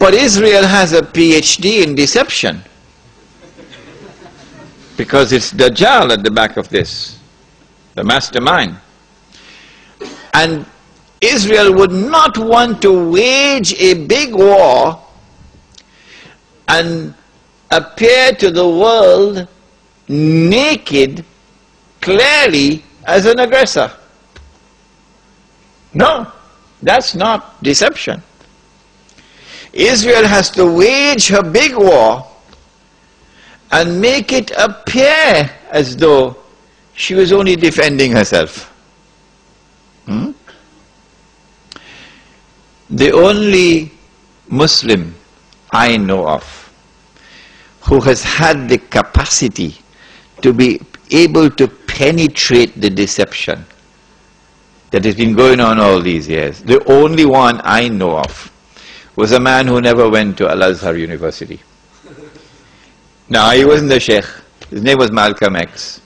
But Israel has a PhD in deception, because it's Dajjal at the back of this, the mastermind. And Israel would not want to wage a big war and appear to the world naked, clearly, as an aggressor. No, that's not deception. Israel has to wage her big war and make it appear as though she was only defending herself. The only Muslim I know of who has had the capacity to be able to penetrate the deception that has been going on all these years, the only one I know of, was a man who never went to Al-Azhar University. No, he wasn't the Sheikh. His name was Malcolm X.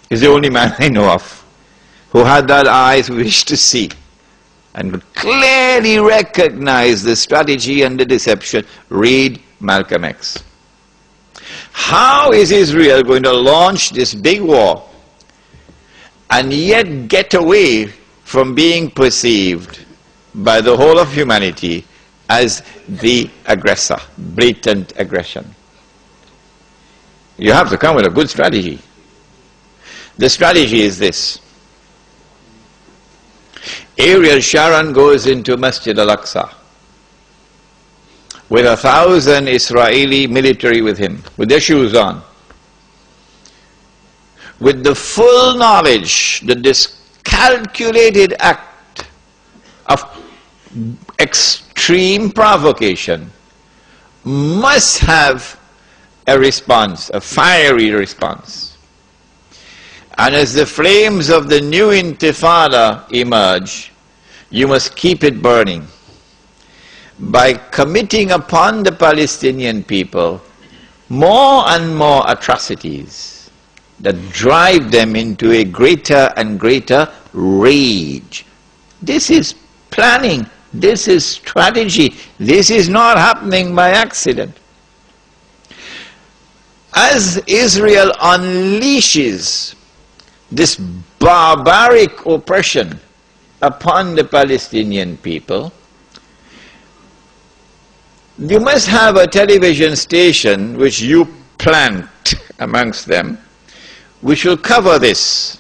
He's the only man I know of who had that eyes wish to see and could clearly recognize the strategy and the deception. Read Malcolm X. How is Israel going to launch this big war and yet get away from being perceived by the whole of humanity as the aggressor, blatant aggression? You have to come with a good strategy. The strategy is this. Ariel Sharon goes into Masjid al-Aqsa with 1,000 Israeli military with him, with their shoes on, with the full knowledge that this calculated act of extreme provocation must have a response, a fiery response. And as the flames of the new intifada emerge, you must keep it burning by committing upon the Palestinian people more and more atrocities that drive them into a greater and greater rage. This is planning, this is strategy, this is not happening by accident. As Israel unleashes this barbaric oppression upon the Palestinian people, you must have a television station which you plant amongst them, which will cover this,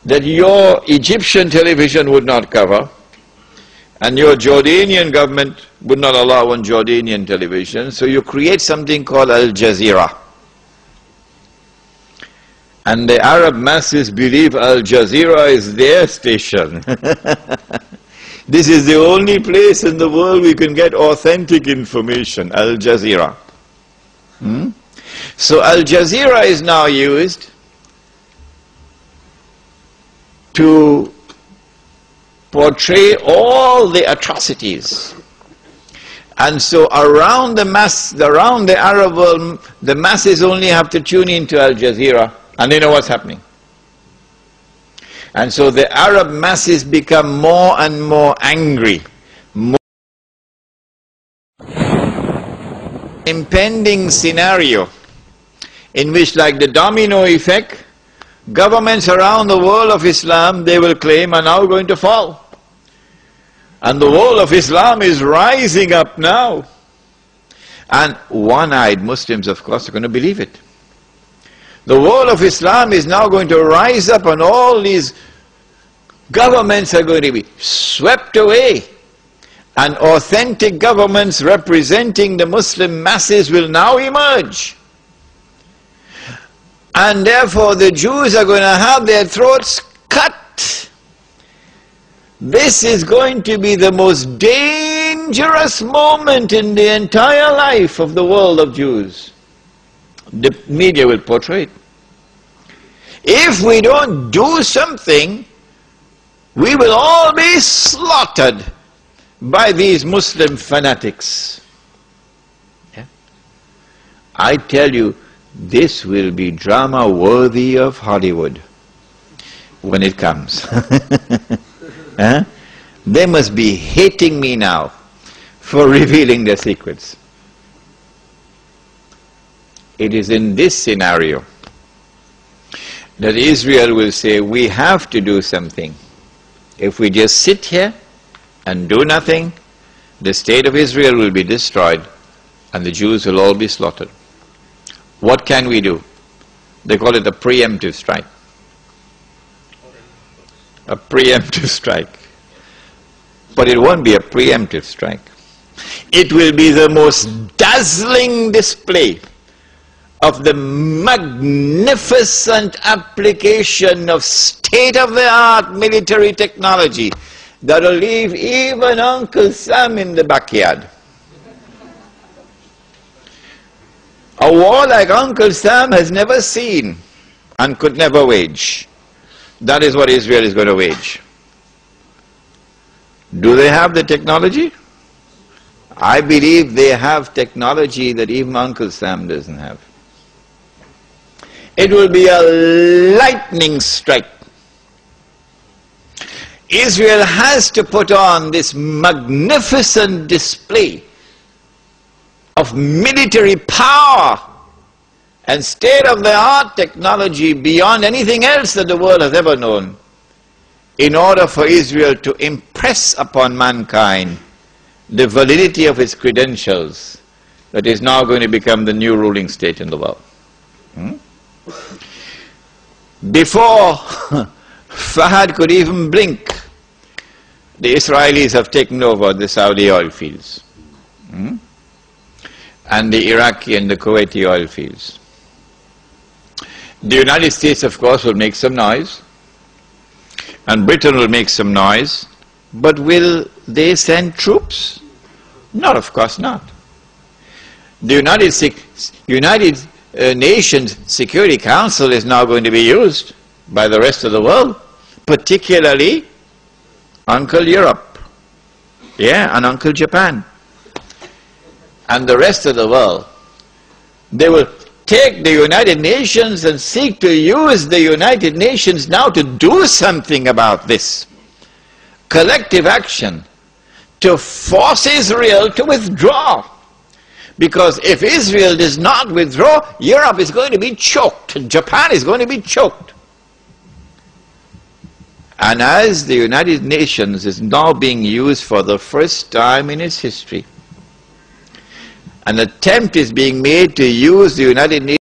that your Egyptian television would not cover, and your Jordanian government would not allow on Jordanian television, so you create something called Al Jazeera. And the Arab masses believe Al Jazeera is their station. This is the only place in the world we can get authentic information, Al Jazeera. So Al Jazeera is now used to portray all the atrocities. And so around the Arab world, the masses only have to tune into Al Jazeera and they know what's happening. And so the Arab masses become more and more angry. Impending scenario in which, like the domino effect, governments around the world of Islam, they will claim, are now going to fall. And the world of Islam is rising up now. And one-eyed Muslims, of course, are going to believe it. The world of Islam is now going to rise up, and all these governments are going to be swept away. And authentic governments representing the Muslim masses will now emerge. And therefore the Jews are going to have their throats cut. This is going to be the most dangerous moment in the entire life of the world of Jews. The media will portray it. If we don't do something, we will all be slaughtered by these Muslim fanatics. Yeah? I tell you, this will be drama worthy of Hollywood when it comes. They must be hating me now for revealing their secrets. It is in this scenario that Israel will say, we have to do something. If we just sit here and do nothing, the state of Israel will be destroyed and the Jews will all be slaughtered. What can we do? They call it a preemptive strike. A preemptive strike. But it won't be a preemptive strike. It will be the most dazzling display of the magnificent application of state-of-the-art military technology that will leave even Uncle Sam in the backyard. A war like Uncle Sam has never seen and could never wage. That is what Israel is going to wage. Do they have the technology? I believe they have technology that even Uncle Sam doesn't have. It will be a lightning strike. Israel has to put on this magnificent display of military power and state-of-the-art technology beyond anything else that the world has ever known, in order for Israel to impress upon mankind the validity of its credentials that is now going to become the new ruling state in the world. Before Fahad could even blink, the Israelis have taken over the Saudi oil fields and the Iraqi and the Kuwaiti oil fields. The United States, of course, will make some noise, and Britain will make some noise, but will they send troops? No, of course not. The United Nations Security Council is now going to be used by the rest of the world, particularly Uncle Europe, and Uncle Japan, and the rest of the world. They will take the United Nations and seek to use the United Nations now to do something about this. Collective action to force Israel to withdraw. Because if Israel does not withdraw, Europe is going to be choked, Japan is going to be choked. And as the United Nations is now being used for the first time in its history, an attempt is being made to use the United Nations